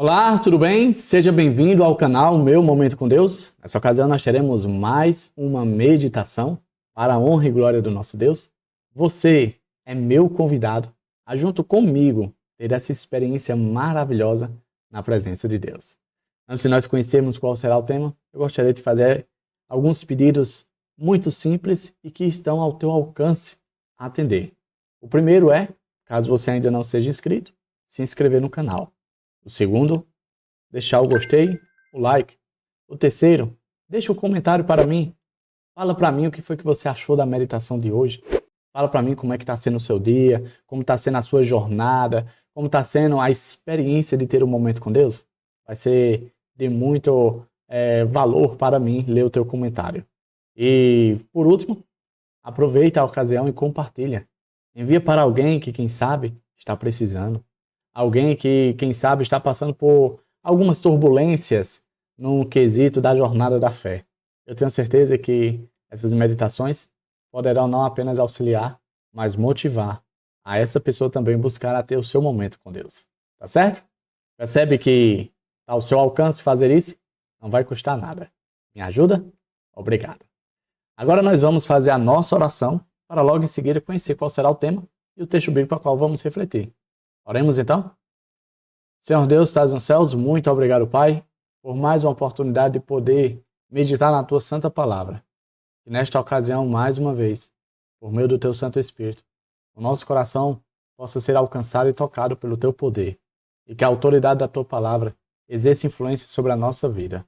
Olá, tudo bem? Seja bem-vindo ao canal Meu Momento com Deus. Nessa ocasião nós teremos mais uma meditação para a honra e glória do nosso Deus. Você é meu convidado a, junto comigo, ter essa experiência maravilhosa na presença de Deus. Antes de nós conhecermos qual será o tema, eu gostaria de fazer alguns pedidos muito simples e que estão ao teu alcance a atender. O primeiro é, caso você ainda não seja inscrito, se inscrever no canal. O segundo, deixar o gostei, o like. O terceiro, deixa um comentário para mim. Fala para mim o que foi que você achou da meditação de hoje. Fala para mim como é que está sendo o seu dia, como está sendo a sua jornada, como está sendo a experiência de ter um momento com Deus. Vai ser de muito valor para mim ler o teu comentário. E, por último, aproveita a ocasião e compartilha. Envia para alguém que, quem sabe, está precisando. Alguém que, quem sabe, está passando por algumas turbulências no quesito da jornada da fé. Eu tenho certeza que essas meditações poderão não apenas auxiliar, mas motivar a essa pessoa também buscar a ter o seu momento com Deus. Tá certo? Percebe que está ao seu alcance fazer isso? Não vai custar nada. Me ajuda? Obrigado. Agora nós vamos fazer a nossa oração para logo em seguida conhecer qual será o tema e o texto bíblico ao qual vamos refletir. Oremos então? Senhor Deus, estás nos céus, muito obrigado, Pai, por mais uma oportunidade de poder meditar na Tua Santa Palavra. E nesta ocasião, mais uma vez, por meio do Teu Santo Espírito, o nosso coração possa ser alcançado e tocado pelo Teu poder, e que a autoridade da Tua Palavra exerça influência sobre a nossa vida.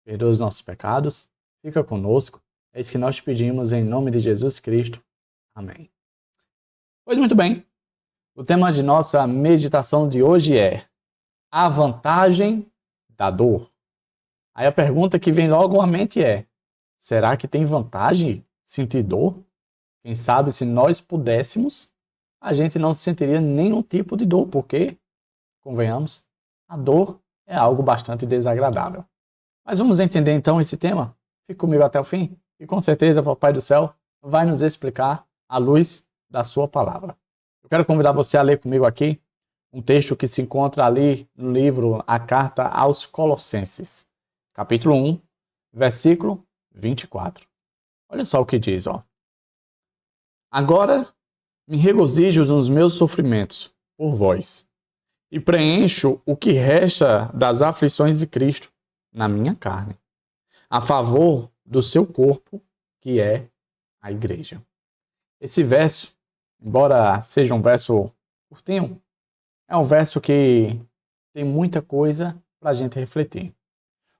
Perdoa os nossos pecados, fica conosco, é isso que nós te pedimos em nome de Jesus Cristo. Amém. Pois muito bem. O tema de nossa meditação de hoje é a vantagem da dor. Aí a pergunta que vem logo à mente é: será que tem vantagem sentir dor? Quem sabe se nós pudéssemos, a gente não sentiria nenhum tipo de dor, porque, convenhamos, a dor é algo bastante desagradável. Mas vamos entender então esse tema? Fique comigo até o fim e com certeza o Papai do Céu vai nos explicar à luz da sua palavra. Eu quero convidar você a ler comigo aqui um texto que se encontra ali no livro A Carta aos Colossenses, capítulo 1, versículo 24. Olha só o que diz, ó. Agora me regozijo nos meus sofrimentos por vós, e preencho o que resta das aflições de Cristo na minha carne, a favor do seu corpo, que é a igreja. Esse verso, embora seja um verso curtinho, é um verso que tem muita coisa para a gente refletir.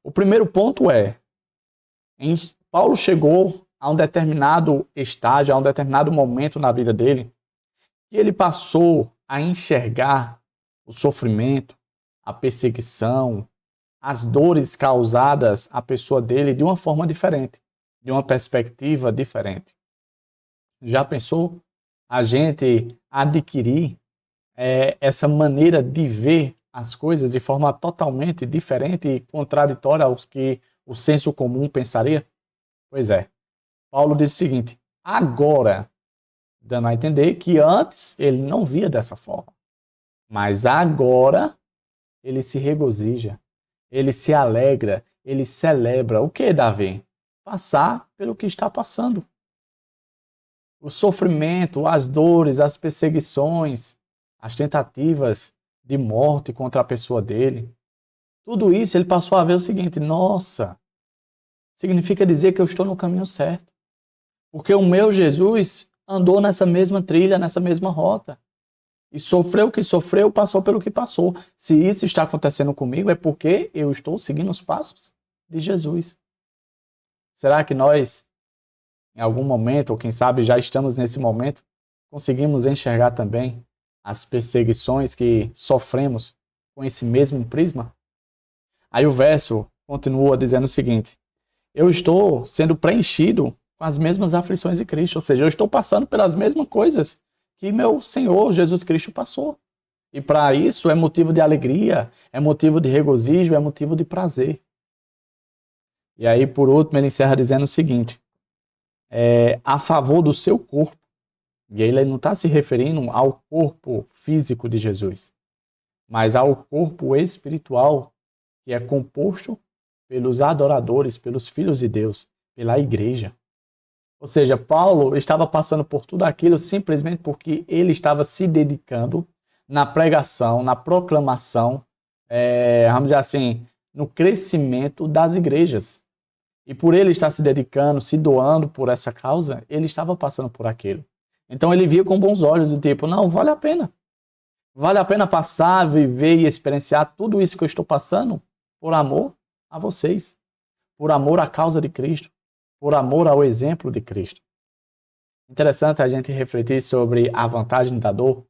O primeiro ponto é, Paulo chegou a um determinado estágio, a um determinado momento na vida dele, que ele passou a enxergar o sofrimento, a perseguição, as dores causadas à pessoa dele de uma forma diferente, de uma perspectiva diferente. Já pensou a gente adquirir essa maneira de ver as coisas de forma totalmente diferente e contraditória aos que o senso comum pensaria? Pois é. Paulo diz o seguinte: agora, dando a entender que antes ele não via dessa forma, mas agora ele se regozija, ele se alegra, ele celebra. O que, Davi? Passar pelo que está passando. O sofrimento, as dores, as perseguições, as tentativas de morte contra a pessoa dele. Tudo isso ele passou a ver o seguinte: nossa, significa dizer que eu estou no caminho certo. Porque o meu Jesus andou nessa mesma trilha, nessa mesma rota. E sofreu o que sofreu, passou pelo que passou. Se isso está acontecendo comigo, é porque eu estou seguindo os passos de Jesus. Será que nós, em algum momento, ou quem sabe já estamos nesse momento, conseguimos enxergar também as perseguições que sofremos com esse mesmo prisma? Aí o verso continua dizendo o seguinte: eu estou sendo preenchido com as mesmas aflições de Cristo, ou seja, eu estou passando pelas mesmas coisas que meu Senhor Jesus Cristo passou. E para isso é motivo de alegria, é motivo de regozijo, é motivo de prazer. E aí, por último, ele encerra dizendo o seguinte: a favor do seu corpo. E aí ele não está se referindo ao corpo físico de Jesus, mas há o corpo espiritual, que é composto pelos adoradores, pelos filhos de Deus, pela igreja. Ou seja, Paulo estava passando por tudo aquilo simplesmente porque ele estava se dedicando na pregação, na proclamação, vamos dizer assim, no crescimento das igrejas. E por ele estar se dedicando, se doando por essa causa, ele estava passando por aquilo. Então ele via com bons olhos, do tipo, não, vale a pena. Vale a pena passar, viver e experienciar tudo isso que eu estou passando por amor a vocês, por amor à causa de Cristo, por amor ao exemplo de Cristo. Interessante a gente refletir sobre a vantagem da dor,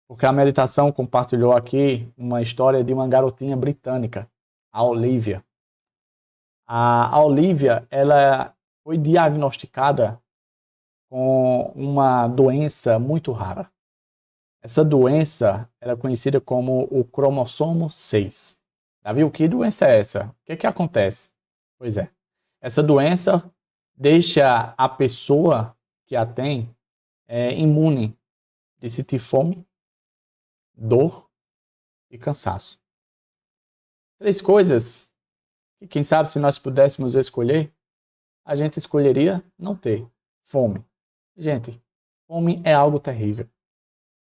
porque a meditação compartilhou aqui uma história de uma garotinha britânica, a Olivia. A Olivia, ela foi diagnosticada com uma doença muito rara. Essa doença era conhecida como o cromossomo 6. Já viu que doença é essa? O que acontece? Pois é, essa doença deixa a pessoa que a tem imune de sentir fome, dor e cansaço. 3 coisas que, quem sabe, se nós pudéssemos escolher, a gente escolheria não ter fome. Gente, fome é algo terrível.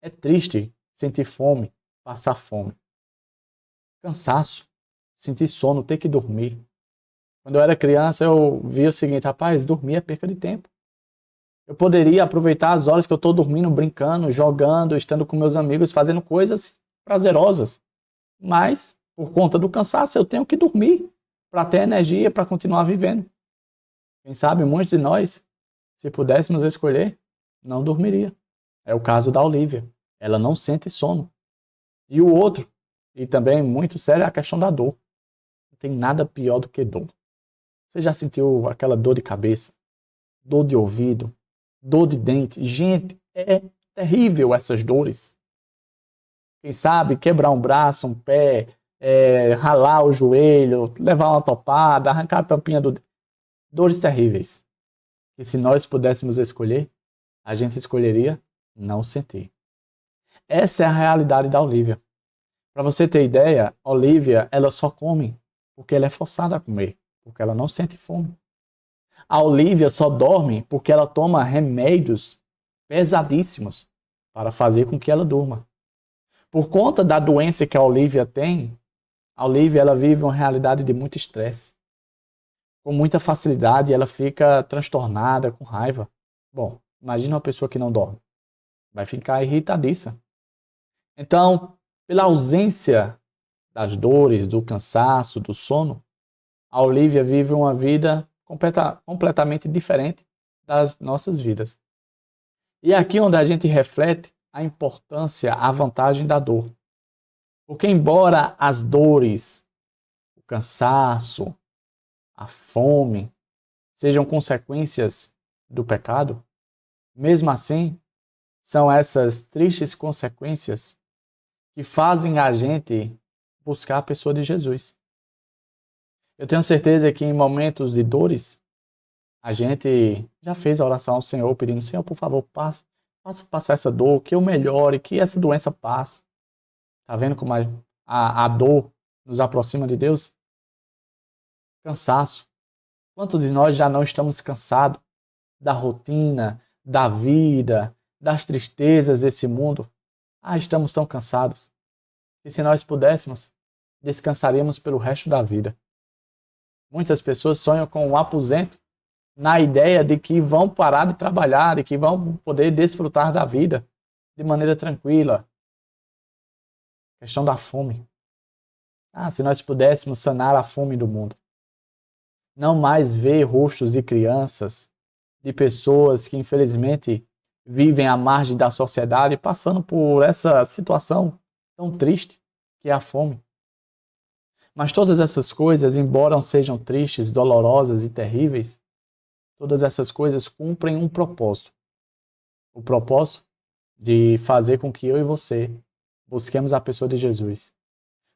É triste sentir fome, passar fome. Cansaço, sentir sono, ter que dormir. Quando eu era criança, eu via o seguinte, rapaz, dormir é perca de tempo. Eu poderia aproveitar as horas que eu estou dormindo, brincando, jogando, estando com meus amigos, fazendo coisas prazerosas. Mas, por conta do cansaço, eu tenho que dormir para ter energia para continuar vivendo. Quem sabe, muitos de nós, se pudéssemos escolher, não dormiria. É o caso da Olivia. Ela não sente sono. E o outro, e também muito sério, é a questão da dor. Não tem nada pior do que dor. Você já sentiu aquela dor de cabeça? Dor de ouvido? Dor de dente? Gente, é terrível essas dores. Quem sabe quebrar um braço, um pé, ralar o joelho, levar uma topada, arrancar a tampinha do... Dores terríveis. E se nós pudéssemos escolher, a gente escolheria não sentir. Essa é a realidade da Olivia. Para você ter ideia, a Olivia, ela só come porque ela é forçada a comer, porque ela não sente fome. A Olivia só dorme porque ela toma remédios pesadíssimos para fazer com que ela durma. Por conta da doença que a Olivia tem, a Olivia ela vive uma realidade de muito estresse. Com muita facilidade, ela fica transtornada, com raiva. Bom, imagina uma pessoa que não dorme. Vai ficar irritadiça. Então, pela ausência das dores, do cansaço, do sono, a Olivia vive uma vida completamente diferente das nossas vidas. E é aqui onde a gente reflete a importância, a vantagem da dor. Porque embora as dores, o cansaço, a fome sejam consequências do pecado, mesmo assim, são essas tristes consequências que fazem a gente buscar a pessoa de Jesus. Eu tenho certeza que em momentos de dores, a gente já fez a oração ao Senhor, pedindo, Senhor, por favor, faça passar essa dor, que eu melhore, que essa doença passe. Tá vendo como a dor nos aproxima de Deus? Cansaço. Quantos de nós já não estamos cansados da rotina, da vida, das tristezas desse mundo? Estamos tão cansados. E se nós pudéssemos, descansaríamos pelo resto da vida. Muitas pessoas sonham com um aposento na ideia de que vão parar de trabalhar, de que vão poder desfrutar da vida de maneira tranquila. Questão da fome. Se nós pudéssemos sanar a fome do mundo. Não mais ver rostos de crianças, de pessoas que infelizmente vivem à margem da sociedade, passando por essa situação tão triste que é a fome. Mas todas essas coisas, embora sejam tristes, dolorosas e terríveis, todas essas coisas cumprem um propósito. O propósito de fazer com que eu e você busquemos a pessoa de Jesus.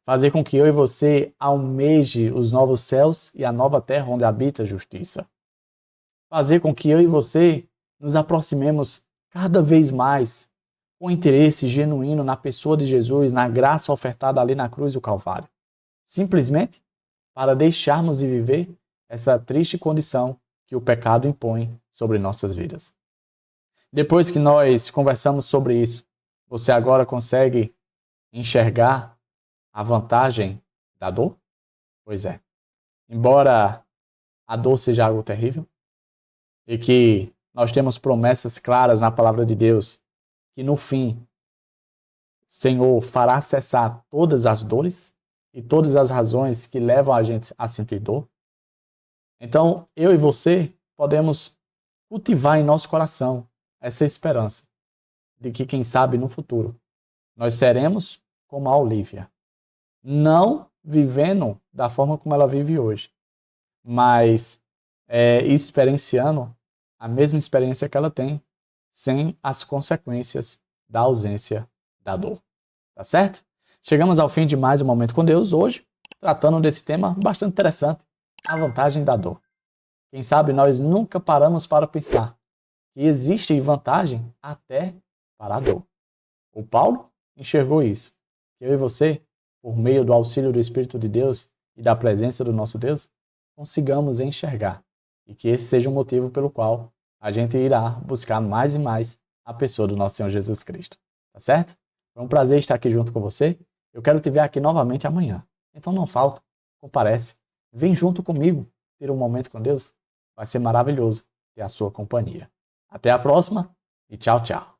Fazer com que eu e você almeje os novos céus e a nova terra onde habita a justiça. Fazer com que eu e você nos aproximemos cada vez mais com interesse genuíno na pessoa de Jesus, na graça ofertada ali na cruz do Calvário. Simplesmente para deixarmos de viver essa triste condição que o pecado impõe sobre nossas vidas. Depois que nós conversamos sobre isso, você agora consegue enxergar a vantagem da dor? Pois é. Embora a dor seja algo terrível e que nós temos promessas claras na palavra de Deus que no fim o Senhor fará cessar todas as dores e todas as razões que levam a gente a sentir dor. Então, eu e você podemos cultivar em nosso coração essa esperança de que, quem sabe, no futuro, nós seremos como a Olívia. Não vivendo da forma como ela vive hoje, mas experienciando a mesma experiência que ela tem, sem as consequências da ausência da dor. Tá certo? Chegamos ao fim de mais um Momento com Deus hoje, tratando desse tema bastante interessante, a vantagem da dor. Quem sabe nós nunca paramos para pensar que existe vantagem até para a dor. O Paulo enxergou isso. Eu e você, por meio do auxílio do Espírito de Deus e da presença do nosso Deus, consigamos enxergar. E que esse seja o motivo pelo qual a gente irá buscar mais e mais a pessoa do nosso Senhor Jesus Cristo. Tá certo? Foi um prazer estar aqui junto com você. Eu quero te ver aqui novamente amanhã. Então não falta, comparece. Vem junto comigo ter um momento com Deus. Vai ser maravilhoso ter a sua companhia. Até a próxima e tchau, tchau.